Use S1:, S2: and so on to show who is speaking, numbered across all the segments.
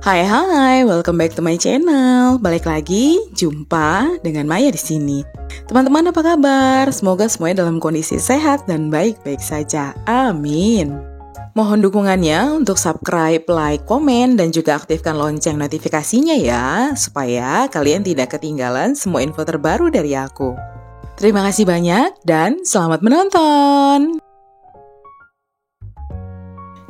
S1: Hai, welcome back to my channel. Balik lagi, jumpa dengan Maya di sini. Teman-teman apa kabar? Semoga semuanya dalam kondisi sehat dan baik-baik saja. Amin. Mohon dukungannya untuk subscribe, like, komen, dan juga aktifkan lonceng notifikasinya ya, supaya kalian tidak ketinggalan semua info terbaru dari aku. Terima kasih banyak dan selamat menonton.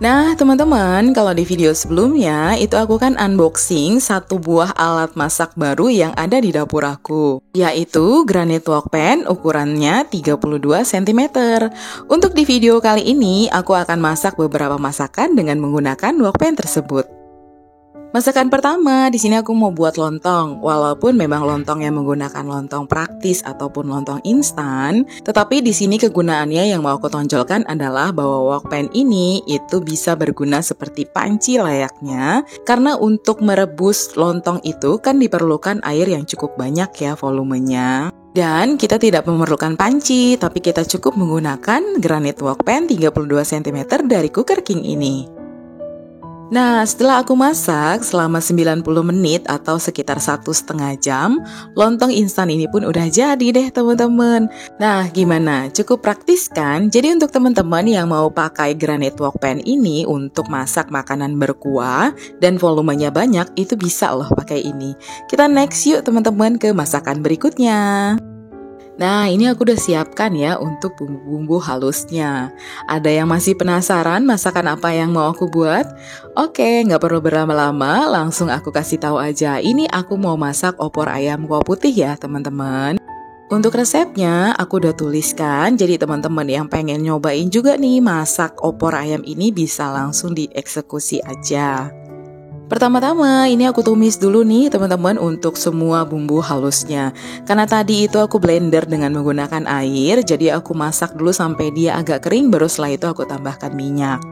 S1: Nah teman-teman, kalau di video sebelumnya itu aku kan unboxing satu buah alat masak baru yang ada di dapur aku, yaitu granite wok pan ukurannya 32 cm. Untuk di video kali ini aku akan masak beberapa masakan dengan menggunakan wok pan tersebut. Masakan pertama, di sini aku mau buat lontong. Walaupun memang lontong yang menggunakan lontong praktis ataupun lontong instan, tetapi di sini kegunaannya yang mau aku tonjolkan adalah bahwa wok pan ini itu bisa berguna seperti panci layaknya. Karena untuk merebus lontong itu kan diperlukan air yang cukup banyak ya volumenya. Dan kita tidak memerlukan panci, tapi kita cukup menggunakan granite wok pan 32 cm dari Cooker King ini. Nah, setelah aku masak selama 90 menit atau sekitar 1,5 jam, lontong instan ini pun udah jadi deh teman-teman. Nah, gimana? Cukup praktis kan? Jadi untuk teman-teman yang mau pakai granite wok pan ini untuk masak makanan berkuah dan volumenya banyak, itu bisa loh pakai ini. Kita next yuk teman-teman ke masakan berikutnya. Nah, ini aku udah siapkan ya untuk bumbu-bumbu halusnya. Ada yang masih penasaran masakan apa yang mau aku buat? Oke, nggak perlu berlama-lama, langsung aku kasih tahu aja. Ini aku mau masak opor ayam kuah putih ya teman-teman. Untuk resepnya aku udah tuliskan, jadi teman-teman yang pengen nyobain juga nih masak opor ayam ini bisa langsung dieksekusi aja. Pertama-tama ini aku tumis dulu nih teman-teman untuk semua bumbu halusnya. Karena tadi itu aku blender dengan menggunakan air, jadi aku masak dulu sampai dia agak kering, baru setelah itu aku tambahkan minyak.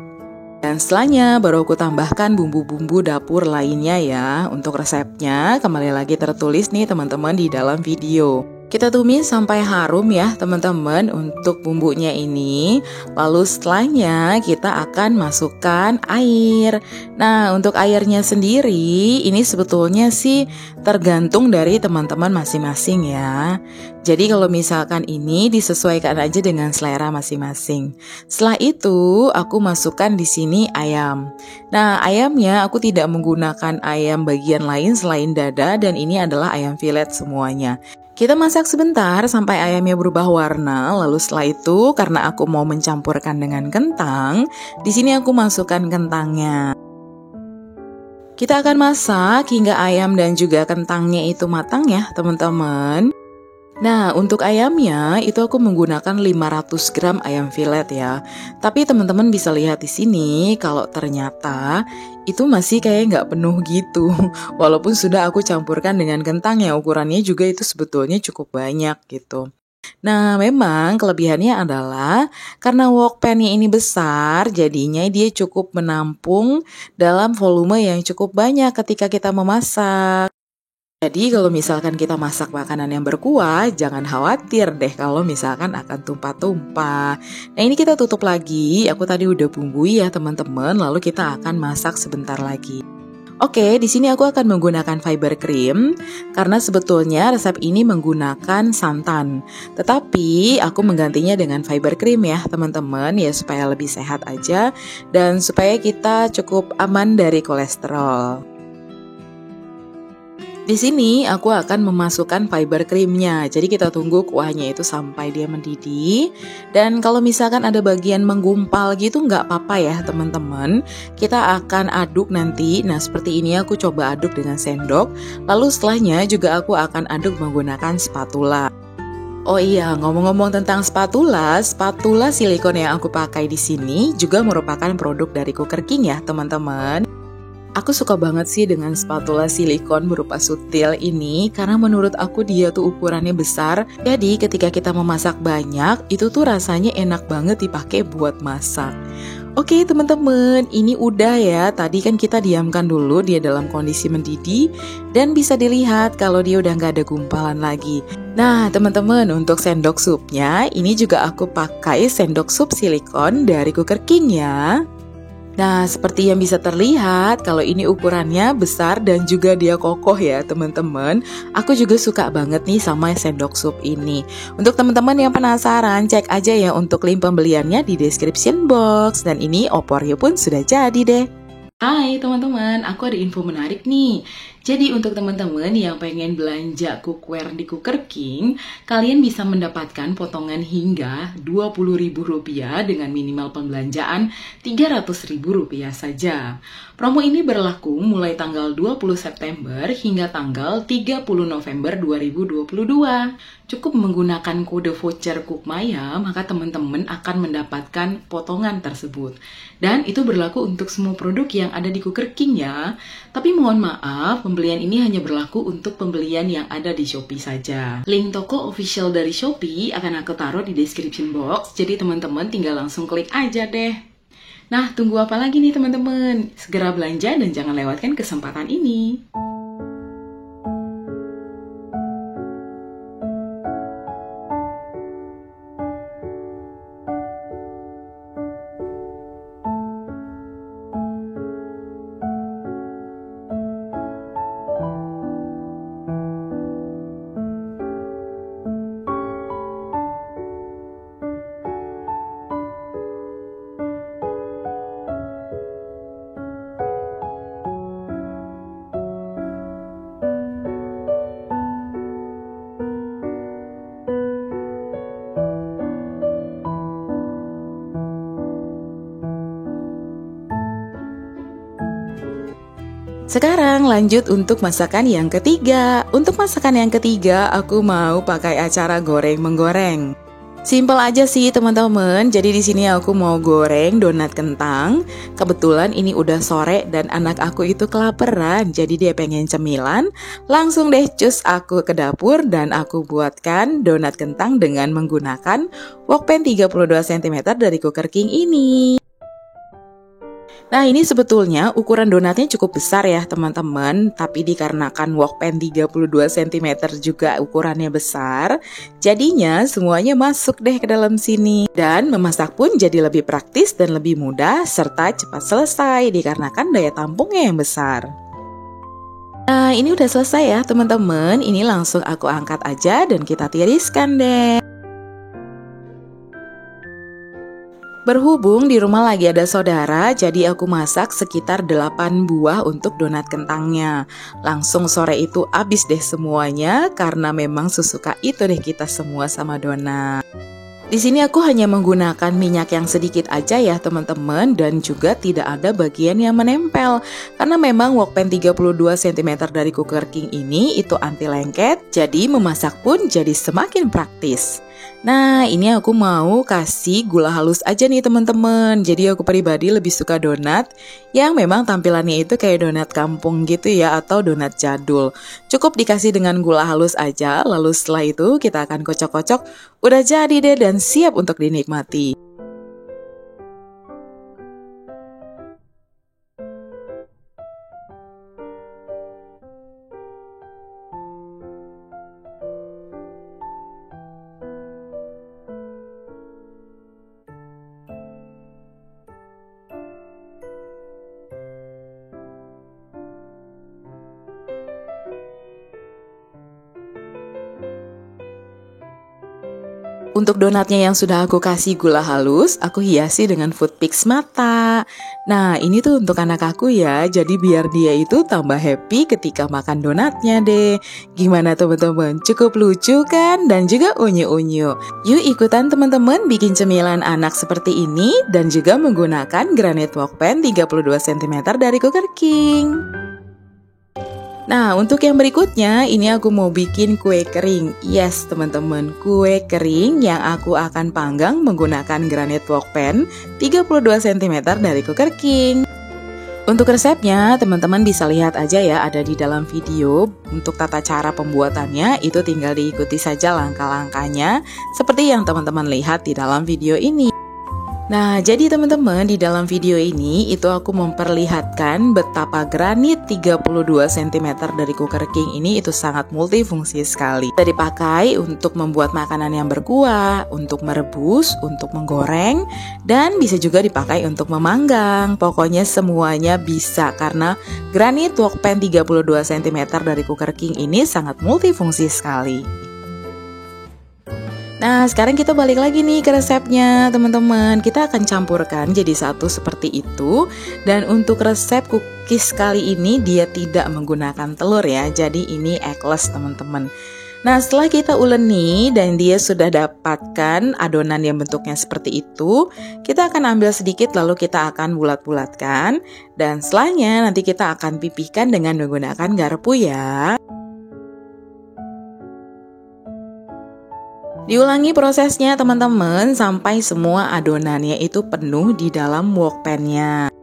S1: Dan setelahnya baru aku tambahkan bumbu-bumbu dapur lainnya ya. Untuk resepnya kembali lagi tertulis nih teman-teman di dalam video. Kita tumis sampai harum ya teman-teman untuk bumbunya ini. Lalu setelahnya kita akan masukkan air. Nah untuk airnya sendiri ini sebetulnya sih tergantung dari teman-teman masing-masing ya. Jadi kalau misalkan ini disesuaikan aja dengan selera masing-masing. Setelah itu aku masukkan di sini ayam. Nah ayamnya aku tidak menggunakan ayam bagian lain selain dada, dan ini adalah ayam filet semuanya. Kita masak sebentar sampai ayamnya berubah warna, lalu setelah itu karena aku mau mencampurkan dengan kentang, di sini aku masukkan kentangnya. Kita akan masak hingga ayam dan juga kentangnya itu matang ya teman-teman. Nah untuk ayamnya itu aku menggunakan 500 gram ayam filet ya. Tapi teman-teman bisa lihat di sini kalau ternyata itu masih kayak nggak penuh gitu. Walaupun sudah aku campurkan dengan kentang yang ukurannya juga itu sebetulnya cukup banyak gitu. Nah memang kelebihannya adalah karena wok pan-nya ini besar, jadinya dia cukup menampung dalam volume yang cukup banyak ketika kita memasak. Jadi kalau misalkan kita masak makanan yang berkuah, jangan khawatir deh kalau misalkan akan tumpah-tumpah. Nah ini kita tutup lagi, aku tadi udah bumbui ya teman-teman, lalu kita akan masak sebentar lagi. Oke, di sini aku akan menggunakan fiber cream karena sebetulnya resep ini menggunakan santan. Tetapi aku menggantinya dengan fiber cream ya teman-teman, ya supaya lebih sehat aja dan supaya kita cukup aman dari kolesterol. Di sini aku akan memasukkan fiber creamnya, jadi kita tunggu kuahnya itu sampai dia mendidih. Dan kalau misalkan ada bagian menggumpal gitu nggak apa-apa ya teman-teman. Kita akan aduk nanti, nah seperti ini aku coba aduk dengan sendok. Lalu setelahnya juga aku akan aduk menggunakan spatula. Oh iya, ngomong-ngomong tentang spatula silikon yang aku pakai di sini juga merupakan produk dari Cooker King ya teman-teman. Aku suka banget sih dengan spatula silikon berupa sutil ini karena menurut aku dia tuh ukurannya besar. Jadi ketika kita memasak banyak, itu tuh rasanya enak banget dipakai buat masak. Oke teman-teman, ini udah ya. Tadi kan kita diamkan dulu dia dalam kondisi mendidih dan bisa dilihat kalau dia udah nggak ada gumpalan lagi. Nah teman-teman, untuk sendok supnya ini juga aku pakai sendok sup silikon dari Cooker King ya. Nah, seperti yang bisa terlihat, kalau ini ukurannya besar dan juga dia kokoh ya teman-teman. Aku juga suka banget nih sama sendok sup ini. Untuk teman-teman yang penasaran, cek aja ya untuk link pembeliannya di description box. Dan ini opornya pun sudah jadi deh. Hai teman-teman, aku ada info menarik nih. Jadi untuk teman-teman yang pengen belanja cookware di Cooker King, kalian bisa mendapatkan potongan hingga Rp20.000 dengan minimal pembelanjaan Rp300.000 saja. Promo ini berlaku mulai tanggal 20 September hingga tanggal 30 November 2022. Cukup menggunakan kode voucher Cookmaya, maka teman-teman akan mendapatkan potongan tersebut. Dan itu berlaku untuk semua produk yang ada di Cooker King ya. Tapi mohon maaf, pembelian ini hanya berlaku untuk pembelian yang ada di Shopee saja. Link toko official dari Shopee akan aku taruh di description box, jadi teman-teman tinggal langsung klik aja deh. Nah, tunggu apa lagi nih teman-teman? Segera belanja dan jangan lewatkan kesempatan ini. Sekarang lanjut untuk masakan yang ketiga. Untuk masakan yang ketiga, aku mau pakai acara goreng-menggoreng. Simple aja sih teman-teman. Jadi di sini aku mau goreng donat kentang. Kebetulan ini udah sore dan anak aku itu kelaparan, jadi dia pengen cemilan. Langsung deh cus aku ke dapur dan aku buatkan donat kentang dengan menggunakan wokpan 32 cm dari Cooker King ini. Nah, ini sebetulnya ukuran donatnya cukup besar ya teman-teman, tapi dikarenakan wokpan 32 cm juga ukurannya besar, jadinya semuanya masuk deh ke dalam sini. Dan memasak pun jadi lebih praktis dan lebih mudah serta cepat selesai dikarenakan daya tampungnya yang besar. Nah, ini udah selesai ya teman-teman, ini langsung aku angkat aja dan kita tiriskan deh. Berhubung di rumah lagi ada saudara, jadi aku masak sekitar 8 buah untuk donat kentangnya. Langsung sore itu habis deh semuanya karena memang sesuka itu deh kita semua sama donat. Di sini aku hanya menggunakan minyak yang sedikit aja ya teman-teman dan juga tidak ada bagian yang menempel. Karena memang wokpan 32 cm dari Cooker King ini itu anti lengket, jadi memasak pun jadi semakin praktis. Nah, ini aku mau kasih gula halus aja nih teman-teman. Jadi aku pribadi lebih suka donat yang memang tampilannya itu kayak donat kampung gitu ya, atau donat jadul. Cukup dikasih dengan gula halus aja, lalu setelah itu kita akan kocok-kocok. Udah jadi deh dan siap untuk dinikmati. Untuk donatnya yang sudah aku kasih gula halus, aku hiasi dengan food pix mata. Nah, ini tuh untuk anak aku ya, jadi biar dia itu tambah happy ketika makan donatnya deh. Gimana teman-teman? Cukup lucu kan? Dan juga unyu-unyu. Yuk ikutan teman-teman bikin cemilan anak seperti ini dan juga menggunakan granite wokpan 32 cm dari Cooker King. Nah, untuk yang berikutnya, ini aku mau bikin kue kering. Yes, teman-teman, kue kering yang aku akan panggang menggunakan granite wokpan 32 cm dari Cooker King. Untuk resepnya, teman-teman bisa lihat aja ya, ada di dalam video. Untuk tata cara pembuatannya, itu tinggal diikuti saja langkah-langkahnya, seperti yang teman-teman lihat di dalam video ini. Nah, jadi teman-teman, di dalam video ini itu aku memperlihatkan betapa granit 32 cm dari Cooker King ini itu sangat multifungsi sekali. Bisa dipakai untuk membuat makanan yang berkuah, untuk merebus, untuk menggoreng, dan bisa juga dipakai untuk memanggang. Pokoknya semuanya bisa karena granit wok pan 32 cm dari Cooker King ini sangat multifungsi sekali. Nah, sekarang kita balik lagi nih ke resepnya, teman-teman. Kita akan campurkan jadi satu seperti itu. Dan untuk resep cookies kali ini dia tidak menggunakan telur ya. Jadi ini eggless, teman-teman. Nah, setelah kita uleni dan dia sudah dapatkan adonan yang bentuknya seperti itu, kita akan ambil sedikit lalu kita akan bulat-bulatkan. Dan setelahnya nanti kita akan pipihkan dengan menggunakan garpu ya. Diulangi prosesnya teman-teman sampai semua adonannya itu penuh di dalam wok pan-nya.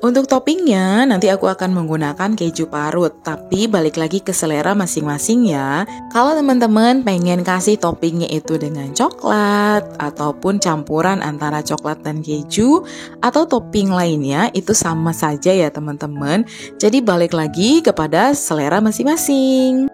S1: Untuk toppingnya nanti aku akan menggunakan keju parut, tapi balik lagi ke selera masing-masing ya. Kalau teman-teman pengen kasih toppingnya itu dengan coklat ataupun campuran antara coklat dan keju atau topping lainnya itu sama saja ya teman-teman. Jadi balik lagi kepada selera masing-masing.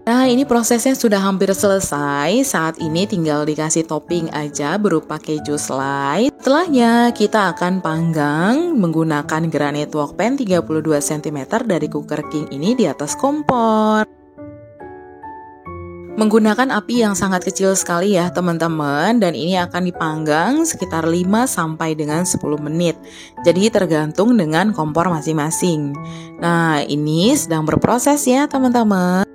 S1: Nah, ini prosesnya sudah hampir selesai. Saat ini tinggal dikasih topping aja berupa keju slice. Setelahnya kita akan panggang menggunakan granit wok pan 32 cm dari Cooker King ini di atas kompor. Menggunakan api yang sangat kecil sekali ya teman-teman, dan ini akan dipanggang sekitar 5 sampai dengan 10 menit. Jadi tergantung dengan kompor masing-masing. Nah, ini sedang berproses ya teman-teman.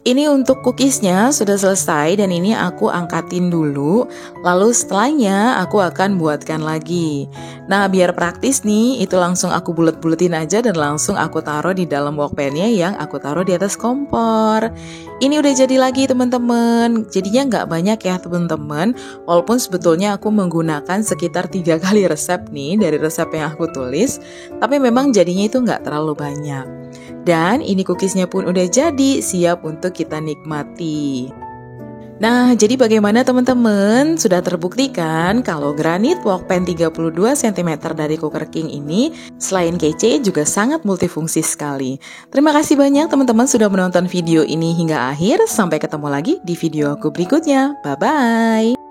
S1: Ini untuk cookiesnya sudah selesai dan ini aku angkatin dulu. Lalu setelahnya aku akan buatkan lagi. Nah, biar praktis nih, itu langsung aku bulet-buletin aja dan langsung aku taruh di dalam wok pan-nya yang aku taruh di atas kompor. Ini udah jadi lagi teman-teman. Jadinya nggak banyak ya teman-teman. Walaupun sebetulnya aku menggunakan sekitar 3 kali resep nih dari resep yang aku tulis. Tapi memang jadinya itu nggak terlalu banyak. Dan ini cookiesnya pun udah jadi, siap untuk kita nikmati. Nah, jadi bagaimana teman-teman? Sudah terbuktikan kalau granit wok pan 32 cm dari Cooker King ini selain kece juga sangat multifungsi sekali. Terima kasih banyak teman-teman sudah menonton video ini hingga akhir. Sampai ketemu lagi di video aku berikutnya. Bye-bye!